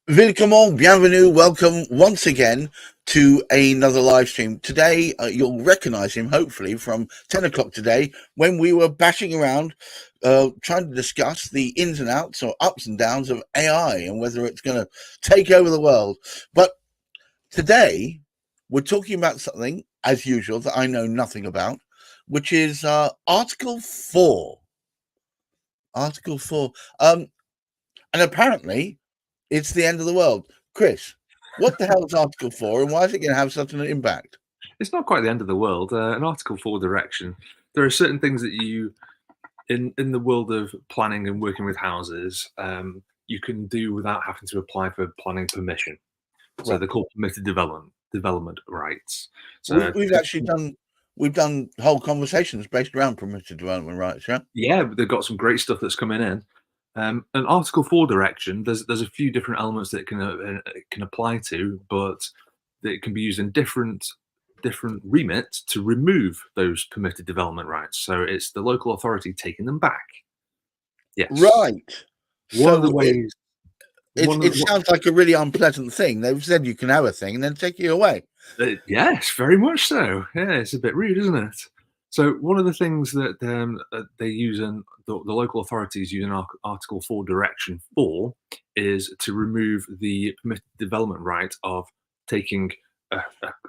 Willkommen, bienvenue, welcome once again to another live stream. Today, you'll recognize him, hopefully, from 10 o'clock today when we were bashing around trying to discuss the ins and outs or ups and downs of AI and whether it's going to take over the world. But today, we're talking about something, as usual, that I know nothing about, which is Article 4. Article 4. And apparently, it's the end of the world. Chris, what the hell is Article 4 and why is it going to have such an impact? It's not quite the end of the world. An Article 4 direction. There are certain things that you, in the world of planning and working with houses, you can do without having to apply for planning permission. So Right. they're called permitted development rights. So we've done whole conversations based around permitted development rights, yeah? Yeah, they've got some great stuff that's coming in. An Article 4 direction, there's a few different elements that it can apply to, but it can be used in different remits to remove those permitted development rights. So it's the local authority taking them back. Yes. Right. One of the ways. It sounds like a really unpleasant thing. They've said you can have a thing and then take you away. Yes, very much so. Yeah, it's a bit rude, isn't it? So one of the things that they use in the local authorities use an Article 4 direction for is to remove the permitted development right of taking a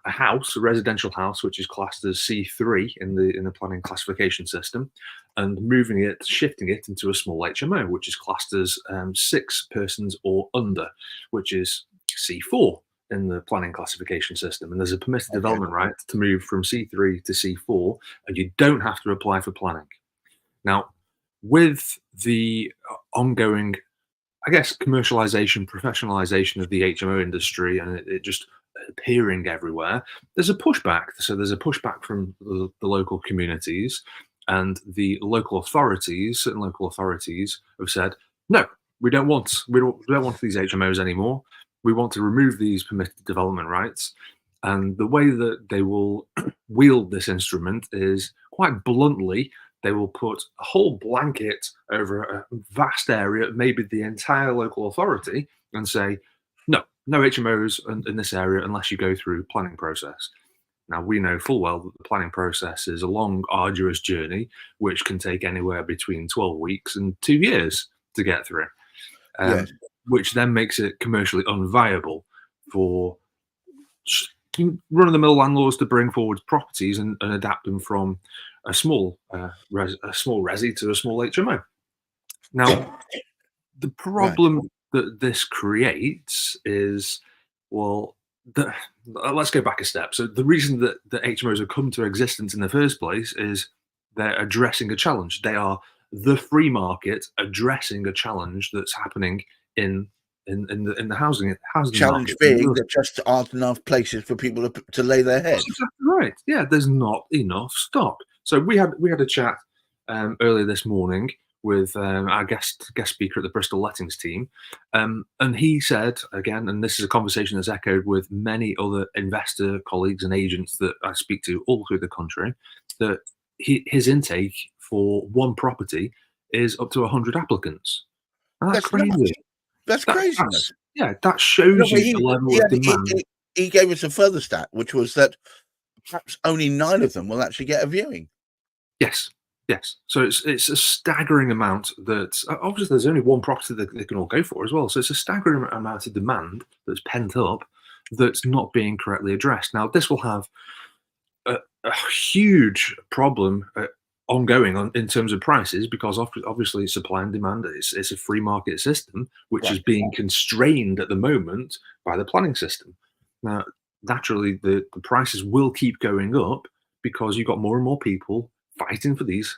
house, a residential house, which is classed as C3 in the planning classification system, and moving it, shifting it into a small HMO, which is classed as 6 persons or under, which is C4 in the planning classification system. And there's a permitted development right to move from C3 to C4, and you don't have to apply for planning. Now, with the ongoing, I guess, commercialization, professionalization of the HMO industry, and it just appearing everywhere, there's a pushback. So there's a pushback from the local communities, and the local authorities, certain local authorities have said, no, we don't want these HMOs anymore. We want to remove these permitted development rights. And the way that they will wield this instrument is, quite bluntly, they will put a whole blanket over a vast area, maybe the entire local authority, and say, no HMOs in this area unless you go through planning process. Now, we know full well that the planning process is a long, arduous journey, which can take anywhere between 12 weeks and 2 years to get through, Yes. which then makes it commercially unviable for run-of-the-mill landlords to bring forward properties and adapt them from a small resi to a small HMO. Now, the problem that this creates is, well, let's go back a step. So the reason that the HMOs have come to existence in the first place is they're addressing a challenge. They are the free market addressing a challenge that's happening in the housing challenge market. being there just aren't enough places for people to lay their heads. That's exactly right. Yeah, there's not enough stock. So we had a chat earlier this morning with our guest speaker at the Bristol Lettings team, and he said again, and this is a conversation that's echoed with many other investor colleagues and agents that I speak to all through the country, that his intake for one property is up to 100 applicants. And that's crazy. Nuts. That's craziness. That shows you the level of demand. He gave us a further stat, which was that perhaps only 9 of them will actually get a viewing. Yes. So it's a staggering amount that, obviously there's only one property that they can all go for as well. So it's a staggering amount of demand that's pent up that's not being correctly addressed. Now, this will have a huge problem ongoing in terms of prices, because obviously supply and demand it's a free market system, which is being constrained at the moment by the planning system. Now, naturally, the prices will keep going up because you've got more and more people fighting for these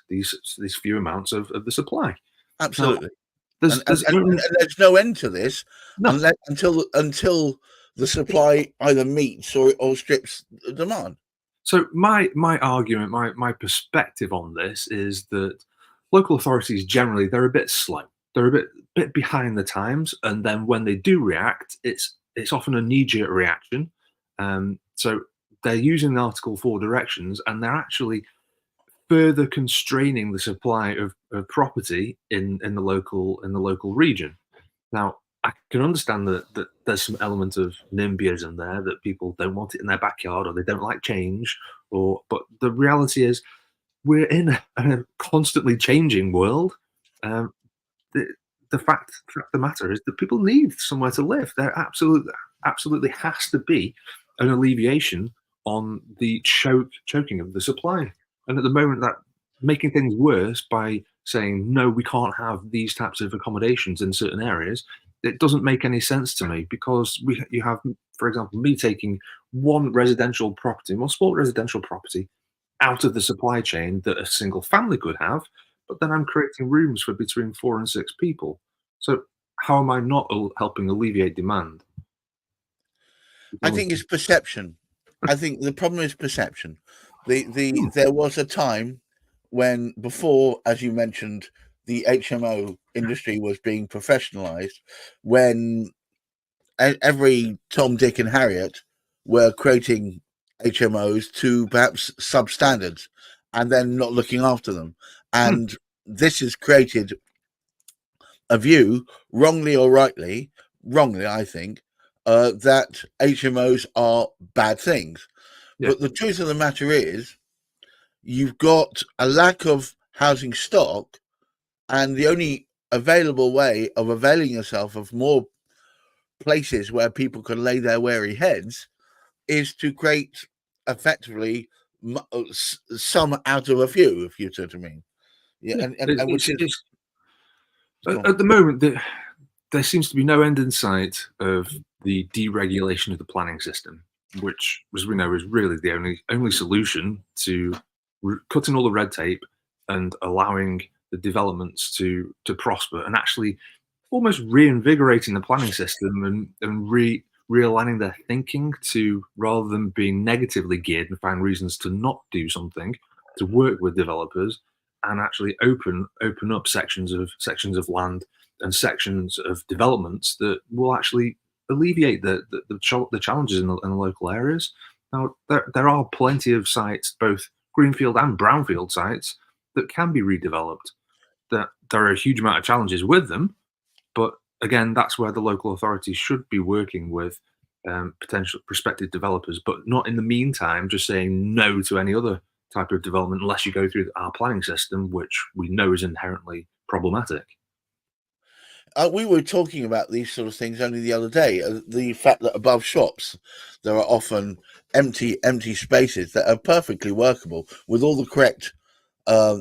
few amounts of the supply. Absolutely. Now, there's no end to this until the supply either meets or strips the demand. So my argument, my perspective on this is that local authorities generally, they're a bit slow. They're a bit behind the times, and then when they do react, it's often a knee-jerk reaction. So they're using the Article 4 directions, and they're actually further constraining the supply of property in the local region. Now, I can understand that there's some element of NIMBYism there, that people don't want it in their backyard or they don't like change. But the reality is, we're in a constantly changing world. Um, the fact of the matter is that people need somewhere to live. There absolutely has to be an alleviation on the choking of the supply. And at the moment, that making things worse by saying no, we can't have these types of accommodations in certain areas. It doesn't make any sense to me, because you have, for example, me taking one residential property, one small residential property, out of the supply chain that a single family could have, but then I'm creating rooms for between 4 and 6 people. So how am I not helping alleviate demand? I think it's perception. I think the problem is perception. There was a time when, before, as you mentioned, the HMO industry was being professionalized, when every Tom, Dick, and Harriet were creating HMOs to perhaps substandards and then not looking after them. And this has created a view, wrongly or rightly, wrongly, I think, that HMOs are bad things. Yeah. But the truth of the matter is, you've got a lack of housing stock, and the only available way of availing yourself of more places where people can lay their weary heads is to create effectively some out of a few, if you see what I mean. Yeah, Yeah. and which is At the moment, there seems to be no end in sight of the deregulation of the planning system, which, as we know, is really the only solution to cutting all the red tape and allowing the developments to prosper, and actually almost reinvigorating the planning system and realigning their thinking to, rather than being negatively geared and find reasons to not do something, to work with developers and actually open up sections of land and sections of developments that will actually alleviate the challenges in the local areas. Now, there are plenty of sites, both greenfield and brownfield sites, that can be redeveloped. That there are a huge amount of challenges with them, but again, that's where the local authorities should be working with potential prospective developers, but not in the meantime just saying no to any other type of development unless you go through our planning system, which we know is inherently problematic. we were talking about these sort of things only the other day. The fact that above shops there are often empty spaces that are perfectly workable with all the correct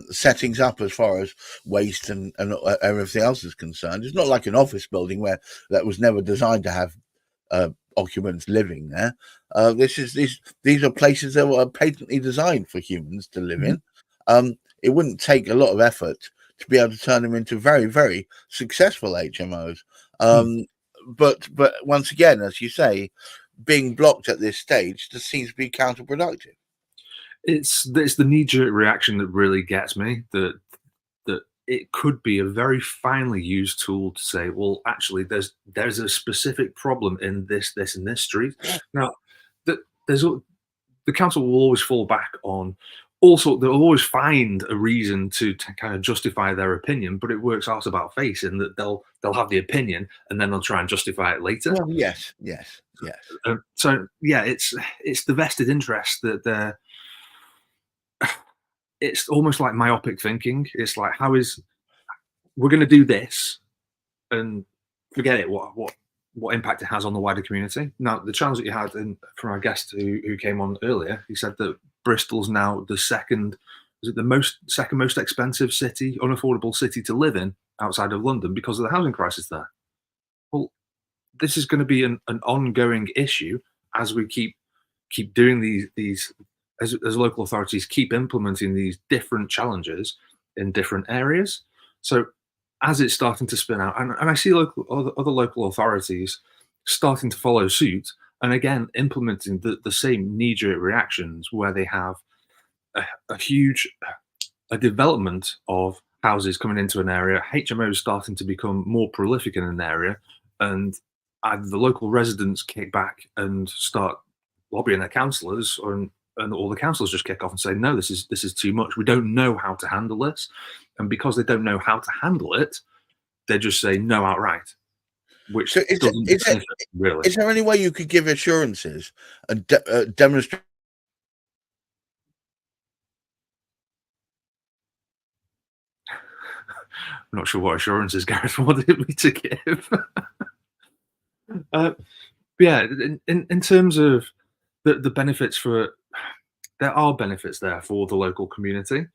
settings up as far as waste and everything else is concerned. It's not like an office building where that was never designed to have occupants living there. These are places that were patently designed for humans to live in. It wouldn't take a lot of effort to be able to turn them into very, very successful HMOs. But once again, as you say, being blocked at this stage just seems to be counterproductive. It's the knee-jerk reaction that really gets me. That it could be a very finely used tool to say, well, actually, there's a specific problem in this, and this street. Now, the council will always fall back on also, they'll always find a reason to kind of justify their opinion, but it works out about face in that they'll have the opinion and then they'll try and justify it later. Well, yes. So yeah, it's the vested interest that they're. It's almost like myopic thinking. It's like, we're going to do this and forget it. What impact it has on the wider community. Now, the challenge that you had from our guest who came on earlier, he said that Bristol's now the second most expensive city, unaffordable city to live in outside of London because of the housing crisis there. Well, this is going to be an ongoing issue as we keep doing these as local authorities keep implementing these different challenges in different areas. So as it's starting to spin out, and I see other local authorities starting to follow suit, and again implementing the same knee-jerk reactions where they have a huge development of houses coming into an area, HMOs starting to become more prolific in an area, and either the local residents kick back and start lobbying their councillors, and all the councillors just kick off and say, no, this is too much. We don't know how to handle this. And because they don't know how to handle it, they just say no outright. which So doesn't benefit really. is there any way you could give assurances and demonstrate? I'm not sure what assurances Gareth wanted me to give. Yeah, in terms of the benefits for, there are benefits there for the local community.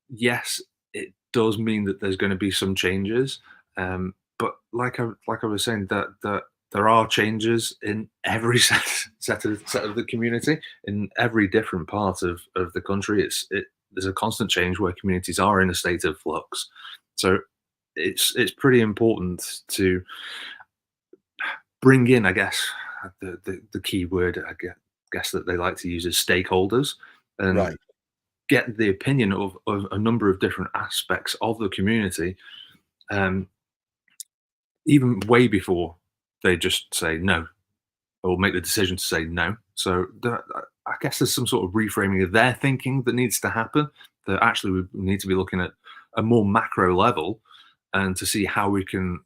Yes, it does mean that there's going to be some changes, but like I was saying, that there are changes in every set of the community in every different part of the country. There's a constant change where communities are in a state of flux, so it's pretty important to bring in, I guess, the key word guess that they like to use is stakeholders, and Right. get the opinion of a number of different aspects of the community, um, even way before they just say no or make the decision to say no. So I guess there's some sort of reframing of their thinking that needs to happen. That actually we need to be looking at a more macro level and to see how we can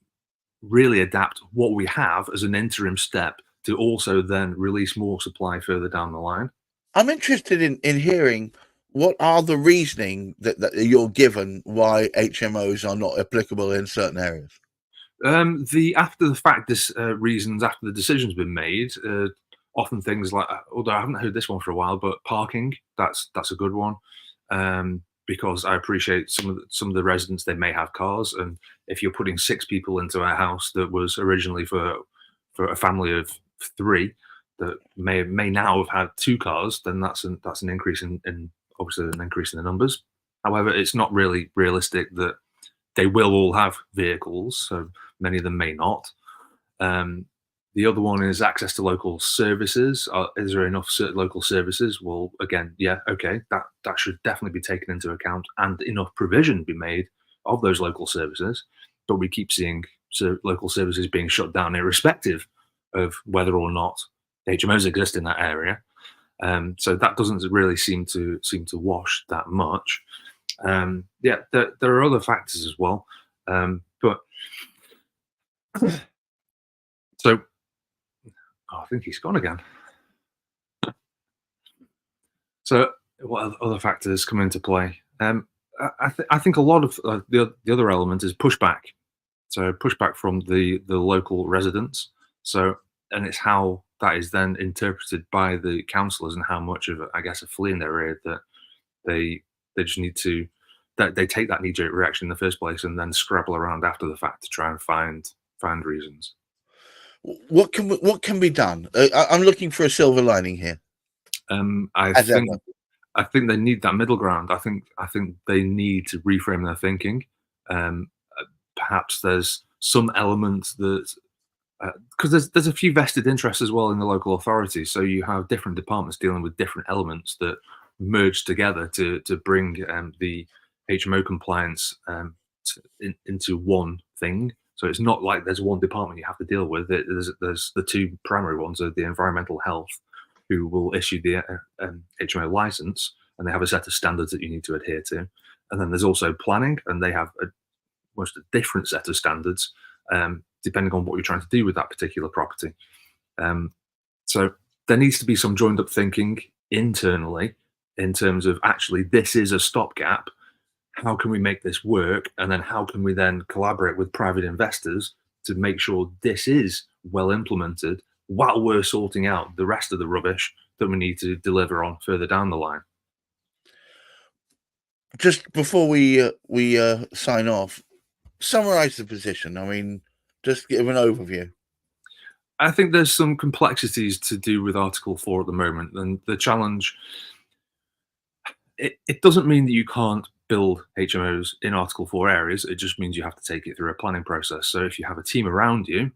really adapt what we have as an interim step to also then release more supply further down the line. I'm interested in hearing what are the reasoning that you're given why HMOs are not applicable in certain areas. The after the fact reasons after the decision's been made, often things like, although I haven't heard this one for a while, but parking, that's a good one. Because I appreciate some of the residents, they may have cars, and if you're putting 6 people into a house that was originally for a family of 3 that may now have had 2 cars, then that's an increase in obviously an increase in the numbers. However, it's not really realistic that they will all have vehicles, so many of them may not. The other one is access to local services. Is there enough local services? Well, again, yeah, okay, that should definitely be taken into account, and enough provision be made of those local services. But we keep seeing local services being shut down, irrespective of whether or not HMOs exist in that area. So that doesn't really seem to wash that much. Yeah, there are other factors as well, but so. Oh, I think he's gone again. So, what other factors come into play? I think a lot of the other element is pushback. So pushback from the local residents. So, and it's how that is then interpreted by the councillors and how much of, I guess, a flea in their ear that they just need to, that they take that knee-jerk reaction in the first place and then scrabble around after the fact to try and find reasons. What can be done? I'm looking for a silver lining here. I As think ever. I think they need that middle ground. I think they need to reframe their thinking. Perhaps there's some element that, because there's a few vested interests as well in the local authority. So you have different departments dealing with different elements that merge together to bring the HMO compliance into one thing. So it's not like there's one department you have to deal with. There's the 2 primary ones are the environmental health, who will issue the HMO license, and they have a set of standards that you need to adhere to. And then there's also planning, and they have almost a different set of standards depending on what you're trying to do with that particular property. So there needs to be some joined up thinking internally in terms of actually this is a stopgap. How can we make this work? And then how can we then collaborate with private investors to make sure this is well implemented while we're sorting out the rest of the rubbish that we need to deliver on further down the line. Just before we sign off, summarize the position. I mean, just give an overview. I think there's some complexities to do with Article 4 at the moment, and the challenge, it doesn't mean that you can't build HMOs in Article 4 areas. It just means you have to take it through a planning process. So if you have a team around you,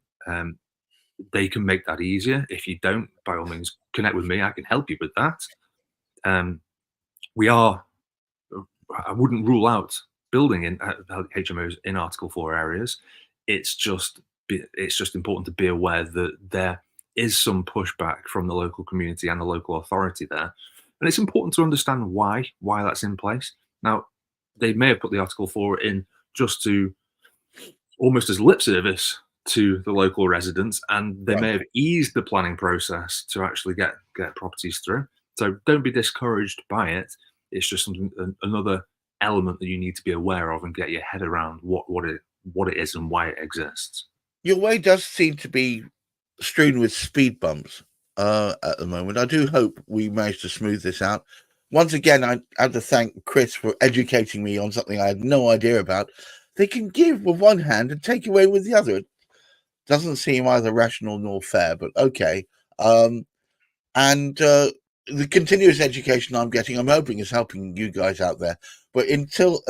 they can make that easier. If you don't, by all means, connect with me. I can help you with that. I wouldn't rule out building in HMOs in Article 4 areas. It's just important to be aware that there is some pushback from the local community and the local authority there. And it's important to understand why that's in place. Now, they may have put the Article 4 in just to almost as lip service to the local residents, and they Right. may have eased the planning process to actually get properties through. So don't be discouraged by it. It's just something, another element that you need to be aware of and get your head around what it is and why it exists. Your way does seem to be strewn with speed bumps at the moment. I do hope we manage to smooth this out. Once again, I have to thank Chris for educating me on something I had no idea about. They can give with one hand and take away with the other. It doesn't seem either rational nor fair, but okay. And the continuous education I'm getting, I'm hoping is helping you guys out there. But until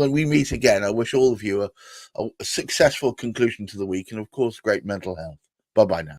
we meet again, I wish all of you a successful conclusion to the week, and of course, great mental health. Bye bye now.